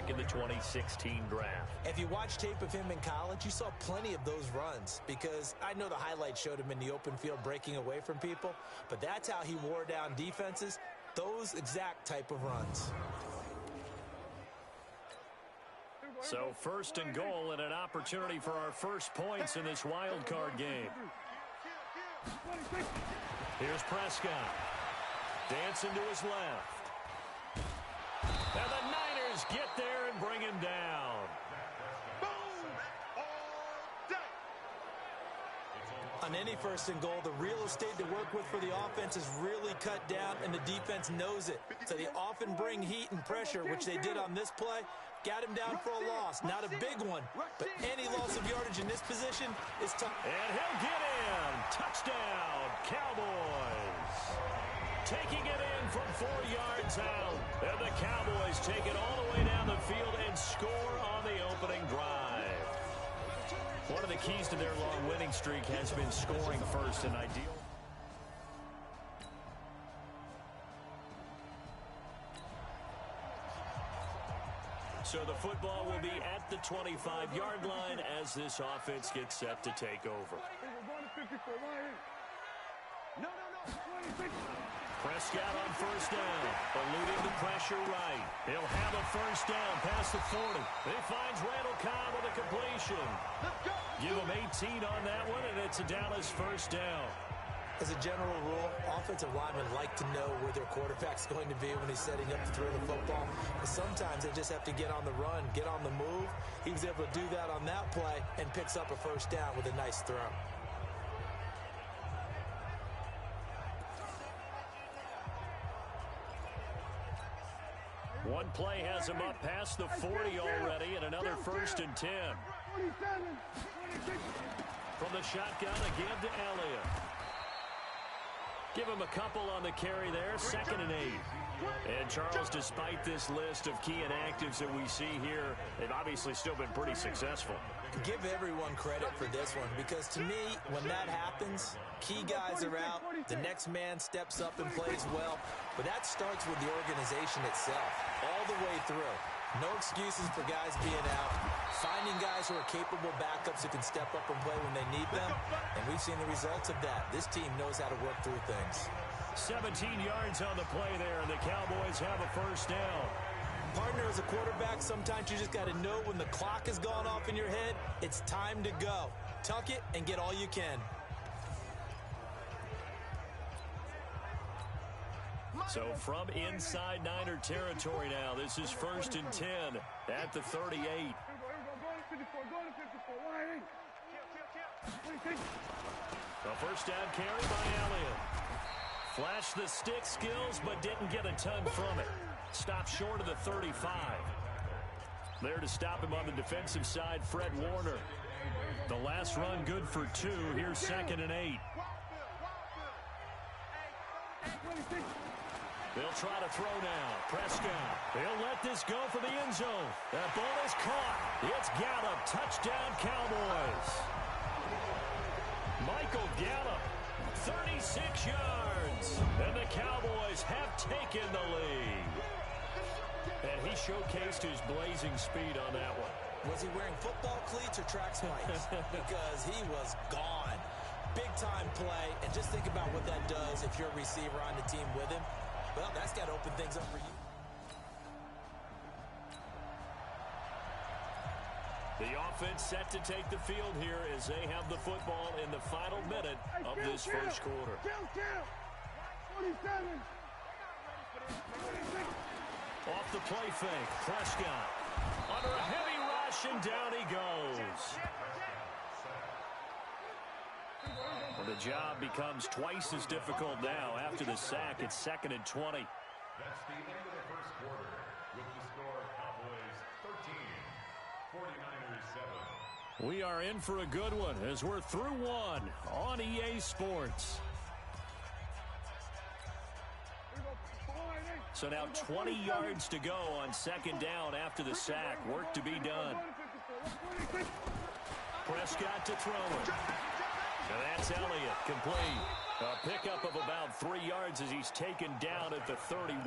pick in the 2016 draft. If you watch tape of him in college, you saw plenty of those runs, because I know the highlights showed him in the open field breaking away from people, but that's how he wore down defenses, those exact type of runs. So first and goal, and an opportunity for our first points in this wild card game. Here's Prescott. Dancing to his left. And the Niners get there and bring him down. On any first and goal, the real estate to work with for the offense is really cut down, and the defense knows it. So they often bring heat and pressure, which they did on this play. Got him down for a loss. Not a big one, but any loss of yardage in this position is tough. And he'll get in. Touchdown, Cowboys. Taking it in from 4 yards out. And the Cowboys take it all the way down the field and score on the opening drive. One of the keys to their long winning streak has been scoring first, and ideal. So the football will be at the 25-yard line as this offense gets set to take over. Prescott on first down, eluding the pressure right. He'll have a first down past the 40. He finds Randall Cobb with a completion. Give him 18 on that one, and it's a Dallas first down. As a general rule, offensive linemen like to know where their quarterback's going to be when he's setting up to throw the football. But sometimes they just have to get on the run, get on the move. He was able to do that on that play and picks up a first down with a nice throw. One play has him up past the 40 already, and another first and 10. From the shotgun, a give to Elliott. Give him a couple on the carry there, 2nd and 8. And Charles, despite this list of key inactives that we see here, they've obviously still been pretty successful. Give everyone credit for this one, because to me, when that happens, key guys are out, the next man steps up and plays well, but that starts with the organization itself, all the way through. No excuses for guys being out, finding guys who are capable backups who can step up and play when they need them, and we've seen the results of that. This team knows how to work through things. 17 yards on the play there, and the Cowboys have a first down. Partner, as a quarterback, sometimes you just got to know when the clock has gone off in your head, it's time to go. Tuck it and get all you can. So from inside Niner territory now, this is 1st and 10 at the 38. A first down carry by Elliott. Flashed the stick skills, but didn't get a ton from it. Stopped short of the 35. There to stop him on the defensive side, Fred Warner. The last run good for 2. Here's 2nd and 8. They'll try to throw now. Prescott. They'll let this go for the end zone. That ball is caught. It's Gallup. Touchdown, Cowboys. Michael Gallup, 36 yards. And the Cowboys have taken the lead. And he showcased his blazing speed on that one. Was he wearing football cleats or track spikes? Because he was gone. Big-time play. And just think about what that does if you're a receiver on the team with him. Well, that's got to open things up for you. The offense set to take the field here as they have the football in the final minute of this first quarter. 27. Off the play fake, Prescott. Under a heavy rush, and down he goes. Well, the job becomes twice as difficult now after the sack. It's 2nd and 20. That's the end of the first quarter with the score Cowboys 13, 49ers 7. We are in for a good one as we're through one on EA Sports. So now 20 yards to go on 2nd down after the sack. Work to be done. Prescott to throw it. And that's Elliott, complete. A pickup of about 3 yards as he's taken down at the 31.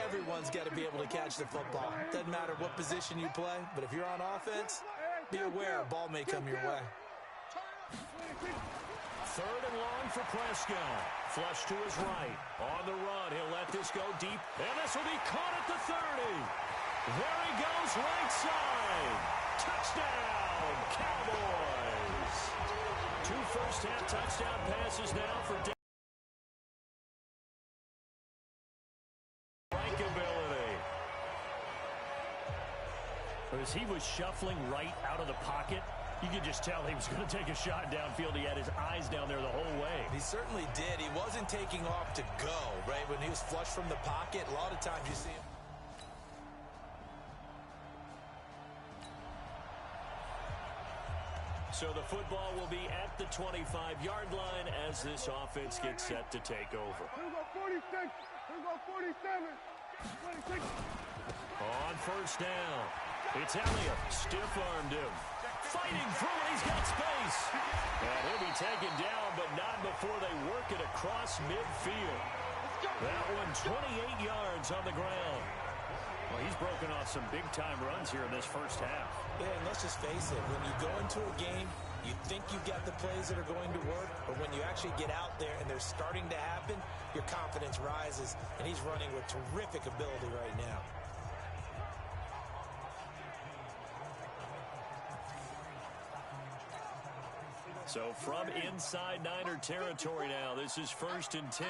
everyone's got to be able to catch the football. Doesn't matter what position you play, but if you're on offense, be aware a ball may come your way. 3rd and long for Prescott. Flush to his right. On the run, he'll let this go deep, and this will be caught at the 30. There he goes, right side. Touchdown, Cowboys. 2 first-half touchdown passes now for ability. As he was shuffling right out of the pocket, you could just tell he was going to take a shot downfield. He had his eyes down there the whole way. He certainly did. He wasn't taking off to go, right? When he was flush from the pocket, a lot of times you see him. So the football will be at the 25-yard line as this offense gets set to take over. Here we go, 46. Here we go, 47. 26. On first down, it's Elliott. Stiff-armed him. Fighting through it, he's got space. And he'll be taken down, but not before they work it across midfield. That one 28 yards on the ground. Well, he's broken off some big-time runs here in this first half. Yeah, and let's just face it. When you go into a game, you think you've got the plays that are going to work, but when you actually get out there and they're starting to happen, your confidence rises, and he's running with terrific ability right now. So from inside Niner territory now, this is 1st and 10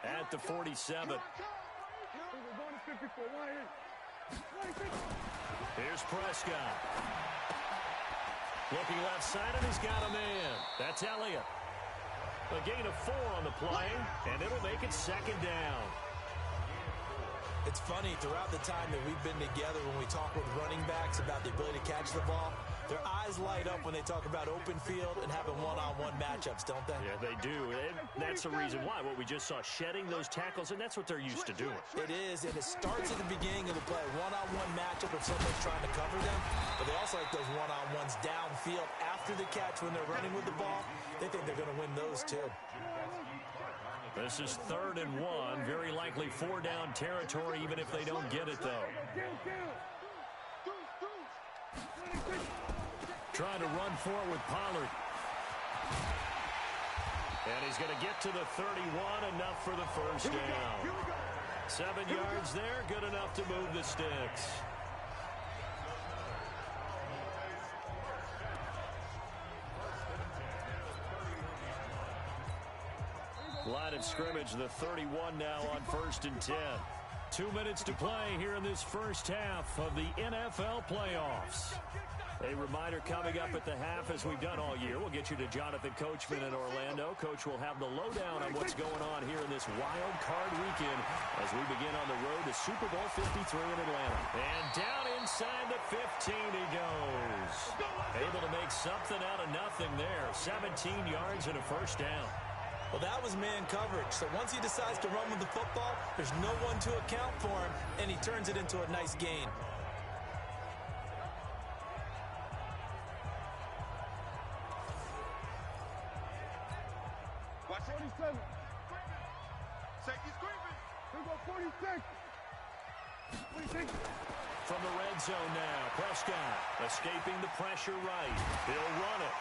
at the 47. Here's Prescott. Looking left side, and he's got a man. That's Elliott. A gain of 4 on the play, and it'll make it 2nd down. It's funny, throughout the time that we've been together, when we talk with running backs about the ability to catch the ball, their eyes light up when they talk about open field and having one-on-one matchups, don't they? Yeah, they do. And that's the reason why. What we just saw, shedding those tackles, and that's what they're used to doing. It is, and it starts at the beginning of the play. One-on-one matchup if someone's trying to cover them, but they also like those one-on-ones downfield after the catch when they're running with the ball. They think they're going to win those, too. This is 3rd and 1. Very likely 4-down territory, even if they don't get it, though. Trying to run forward with Pollard. And he's going to get to the 31, enough for the first down. 7 yards there, good enough to move the sticks. Line of scrimmage, the 31 now on 1st and 10. 2 minutes to play here in this first half of the NFL playoffs. A reminder coming up at the half, as we've done all year. We'll get you to Jonathan Coachman in Orlando. Coach will have the lowdown on what's going on here in this wild card weekend as we begin on the road to Super Bowl 53 in Atlanta. And down inside the 15 he goes. Able to make something out of nothing there. 17 yards and a first down. Well, that was man coverage. So once he decides to run with the football, there's no one to account for him, and he turns it into a nice gain. Watch 47. Safety screaming. Here go 46. 46. From the red zone now, Prescott escaping the pressure right. He'll run it.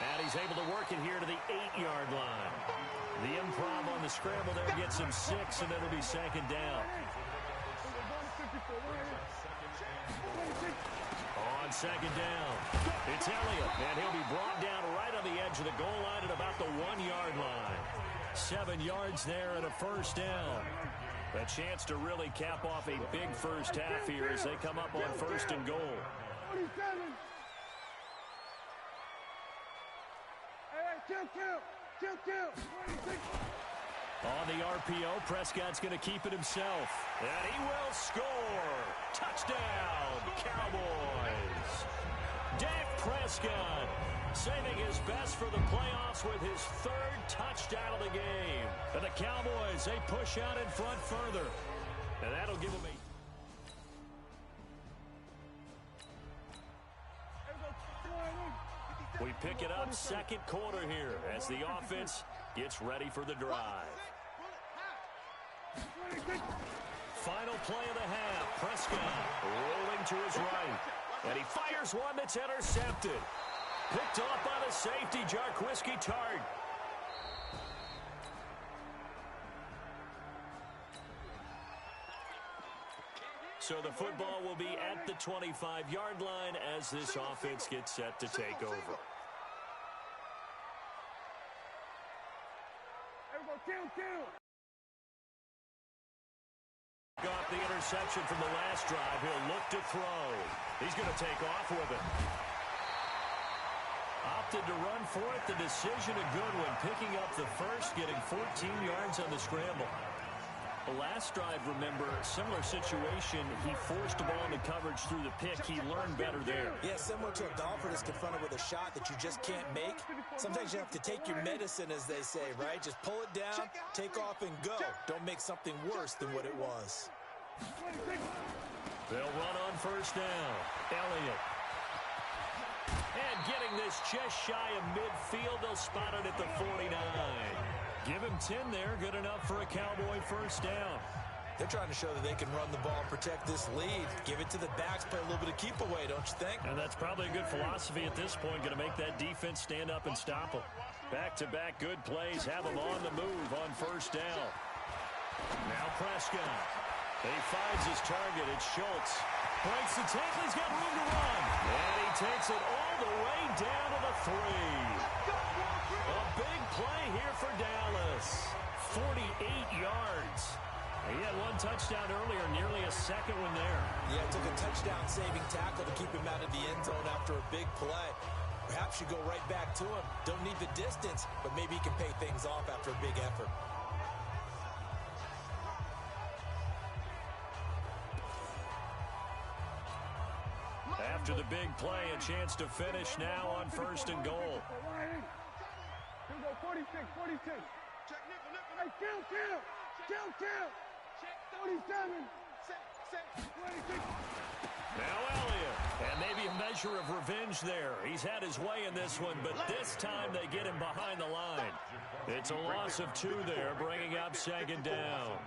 And he's able to work it here to the 8-yard line. The improv on the scramble there gets him 6, and it'll be 2nd down. On 2nd down, it's Elliott, and he'll be brought down right on the edge of the goal line at about the 1-yard line. 7 yards there and a first down. A chance to really cap off a big first half here as they come up on 1st and goal. 47. Kill. 26. On the RPO, Prescott's going to keep it himself. And he will score. Touchdown, Cowboys. Dak Prescott saving his best for the playoffs with his 3rd touchdown of the game. And the Cowboys, they push out in front further. And that'll give them a... We pick it up 2nd quarter here as the offense gets ready for the drive. final play of the half. Prescott rolling to his right. And he fires one that's intercepted. Picked off by the safety, Jarquiski Tart. So the football will be at the 25-yard line as this offense gets set to take over. Got the interception from the last drive. He'll look to throw. He's going to take off with it. Opted to run for it. The decision a good one. Picking up the first, getting 14 yards on the scramble. The last drive, remember, similar situation. He forced the ball into coverage through the pick. He learned better there. Yeah, similar to a golfer that's confronted with a shot that you just can't make. Sometimes you have to take your medicine, as they say, right? Just pull it down, take off, and go. Don't make something worse than what it was. They'll run on first down. Elliott. And getting this just shy of midfield, they'll spot it at the 49. Give him 10 there. Good enough for a Cowboy first down. They're trying to show that they can run the ball and protect this lead. Give it to the backs, play a little bit of keep away, don't you think? And that's probably a good philosophy at this point. Going to make that defense stand up and stop them. Back-to-back good plays. Have them on the move on first down. Now Prescott. He finds his target. It's Schultz. Breaks the tackle. He's got room to run. And he takes it all the way down to the 3. A big play here for Dallas. 48 yards. He had one touchdown earlier, nearly a second one there. Yeah, it took a touchdown-saving tackle to keep him out of the end zone after a big play. Perhaps you go right back to him. Don't need the distance, but maybe he can pay things off after a big effort. After the big play, a chance to finish now on first and goal. Here we go, 46, 46. Hey, count. 47, 26. Now Elliott, and maybe a measure of revenge there. He's had his way in this one, but this time they get him behind the line. It's a loss of 2 there, bringing up second down.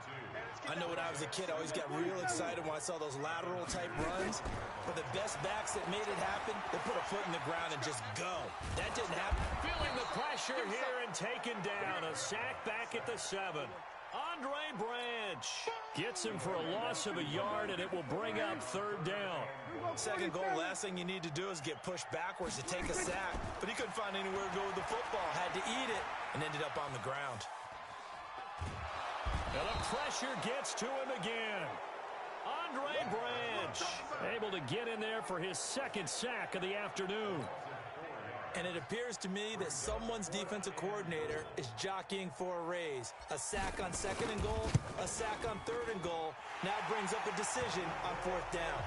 I know when I was a kid, I always got real excited when I saw those lateral-type runs. But the best backs that made it happen, they put a foot in the ground and just go. That didn't happen. Feeling the pressure here and taken down. A sack back at the 7. Andre Branch gets him for a loss of a yard, and it will bring up third down. Second goal, last thing you need to do is get pushed backwards to take a sack. But he couldn't find anywhere to go with the football. Had to eat it and ended up on the ground. And the pressure gets to him again. Andre Branch able to get in there for his second sack of the afternoon. And it appears to me that someone's defensive coordinator is jockeying for a raise. A sack on second and goal, a sack on third and goal, now brings up a decision on fourth down.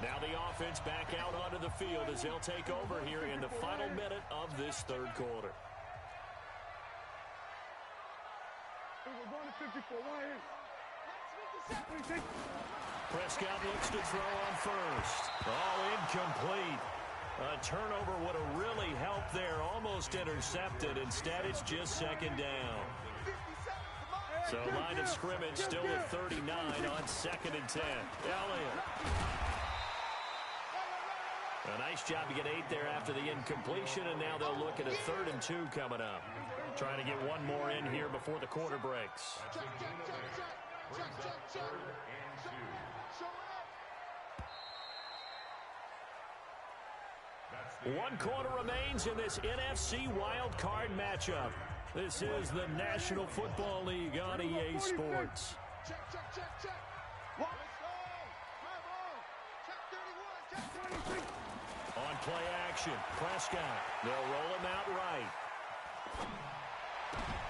Now the offense back out onto the field as they'll take over here in the final minute of this third quarter. We're going to 54. Prescott looks to throw on first. Oh, incomplete. A turnover would have really helped there. Almost intercepted. Instead, it's just second down. So line of scrimmage still at 39 on second and 10. Elliott. A nice job to get 8 there after the incompletion, and now they'll look at a 3rd and 2 coming up. Trying to get one more in here before the quarter breaks. One quarter remains in this NFC Wild Card matchup. This is the National Football League on EA Sports. On play action, Prescott. They'll roll him out right.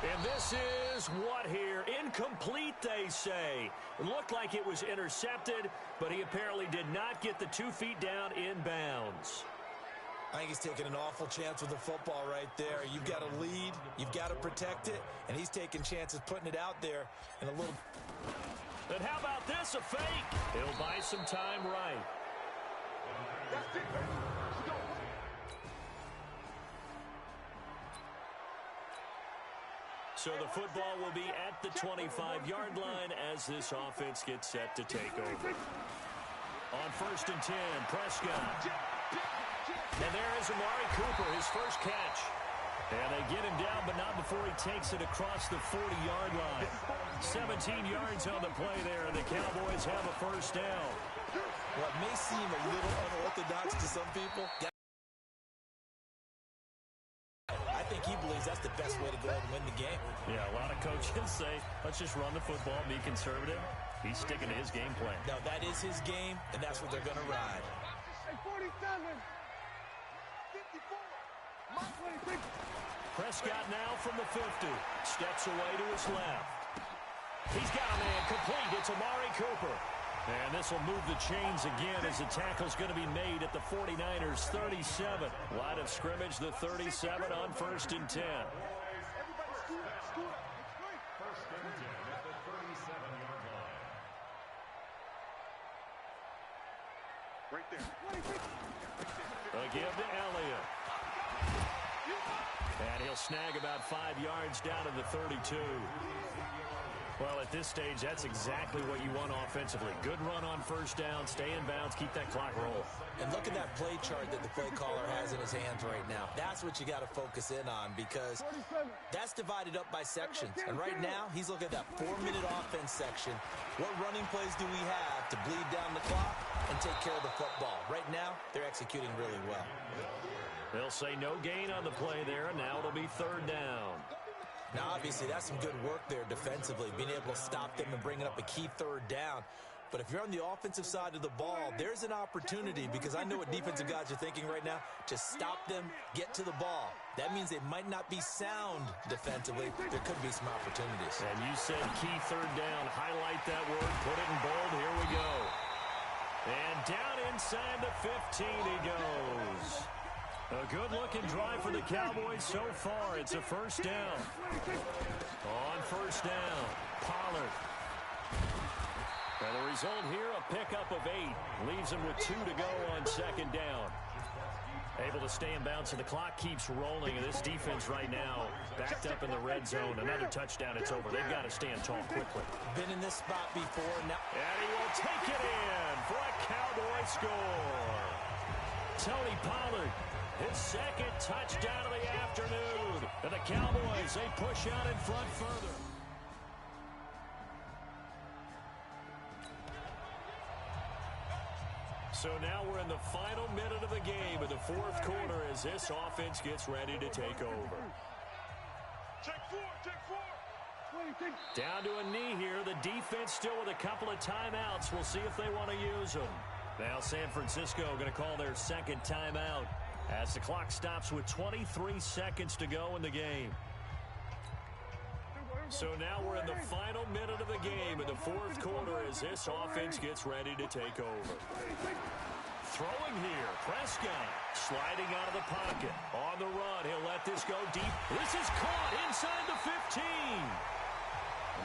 And this is what here? Incomplete, they say. It looked like it was intercepted, but he apparently did not get the 2 feet down in bounds. I think he's taking an awful chance with the football right there. You've got to lead, you've got to protect it, and he's taking chances putting it out there in a little... And how about this, a fake? He'll buy some time right. So the football will be at the 25-yard line as this offense gets set to take over. On 1st and 10, Prescott. And there is Amari Cooper, his first catch. And they get him down, but not before he takes it across the 40-yard line. 17 yards on the play there, and the Cowboys have a first down. What may seem a little unorthodox to some people, I think he believes that's the best way to go ahead and win the game. Yeah, a lot of coaches say, let's just run the football, be conservative. He's sticking to his game plan. No, that is his game, and that's what they're going to ride. 47, 54, Prescott now from the 50. Steps away to his left. He's got a man complete. It's Amari Cooper. And this will move the chains again as the tackle's going to be made at the 49ers 37. Line of scrimmage, the 37 on 1st and 10. First and 10 at the 37-yard line. right there. A give to Elliott. And he'll snag about 5 yards down to the 32. Well, at this stage, that's exactly what you want offensively. Good run on first down, stay in bounds, keep that clock rolling. And look at that play chart that the play caller has in his hands right now. That's what you got to focus in on, because that's divided up by sections. And right now, he's looking at that 4-minute offense section. What running plays do we have to bleed down the clock and take care of the football? Right now, they're executing really well. They'll say no gain on the play there, and now it'll be 3rd down. Now, obviously, that's some good work there defensively, being able to stop them and bringing up a key 3rd down. But if you're on the offensive side of the ball, there's an opportunity, because I know what defensive guys are thinking right now, to stop them, get to the ball. That means they might not be sound defensively. There could be some opportunities. And you said key 3rd down. Highlight that word. Put it in bold. Here we go. And down inside the 15 he goes. A good-looking drive for the Cowboys so far. It's a 1st down. On 1st down, Pollard. And the result here, a pickup of 8. Leaves him with 2 to go on 2nd down. Able to stay in bounds, so the clock keeps rolling. And this defense right now backed up in the red zone. Another touchdown, it's over. They've got to stand tall quickly. Been in this spot before. Now, and he will take it in for a Cowboy score. Tony Pollard, his 2nd touchdown of the afternoon. And the Cowboys, they push out in front further. So now we're in the final minute of the game in the 4th quarter as this offense gets ready to take over. Take 4. Down to a knee here. The defense still with a couple of timeouts. We'll see if they want to use them. Now San Francisco going to call their 2nd timeout as the clock stops with 23 seconds to go in the game. So now we're in the final minute of the game in the 4th quarter as this offense gets ready to take over. Throwing here, Prescott sliding out of the pocket. On the run, he'll let this go deep. This is caught inside the 15.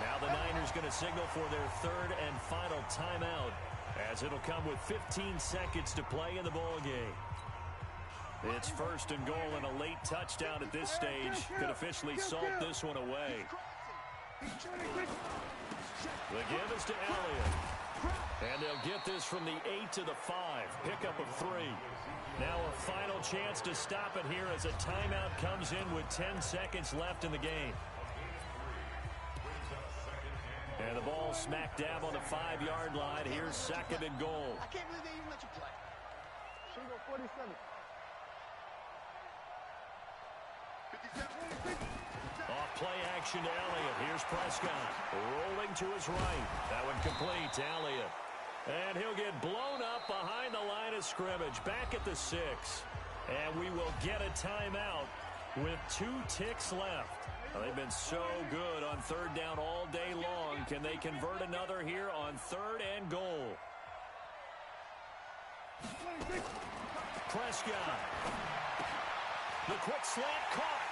Now the Niners going to signal for their 3rd and final timeout, as it'll come with 15 seconds to play in the ball game. It's 1st and goal, and a late touchdown at this stage could officially salt this one away. The give is to Elliott. And they'll get this from the 8 to the 5. Pickup of 3. Now a final chance to stop it here as a timeout comes in with 10 seconds left in the game. And the ball smack dab on the 5-yard line. Here's 2nd and goal. I can't believe they even let you play. Should go 47. 57. Off play action to Elliott. Here's Prescott rolling to his right. That one complete to Elliott. And he'll get blown up behind the line of scrimmage. Back at the 6. And we will get a timeout with 2 ticks left. Well, they've been so good on 3rd down all day long. Can they convert another here on 3rd and goal? Prescott. The quick slant caught.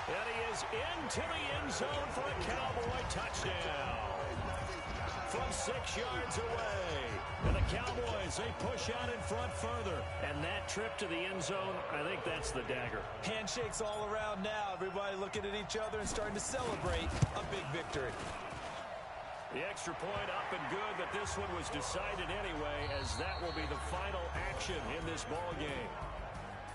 And he is into the end zone for a Cowboy touchdown. from 6 yards away. And the Cowboys, they push out in front further. And that trip to the end zone, I think that's the dagger. Handshakes all around now. Everybody looking at each other and starting to celebrate a big victory. The extra point up and good, but this one was decided anyway, as that will be the final action in this ball game.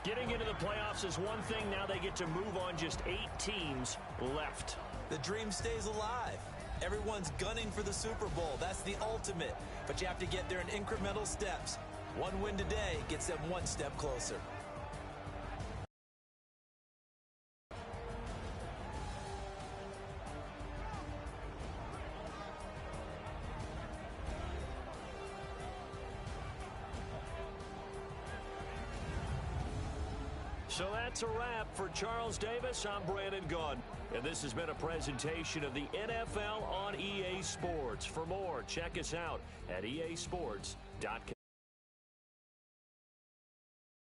Getting into the playoffs is one thing. Now they get to move on. Just 8 teams left. The dream stays alive. Everyone's gunning for the Super Bowl. That's the ultimate. But you have to get there in incremental steps. One win today gets them one step closer. So that's a wrap for Charles Davis. I'm Brandon Gunn, and this has been a presentation of the NFL on EA Sports. For more, check us out at easports.com.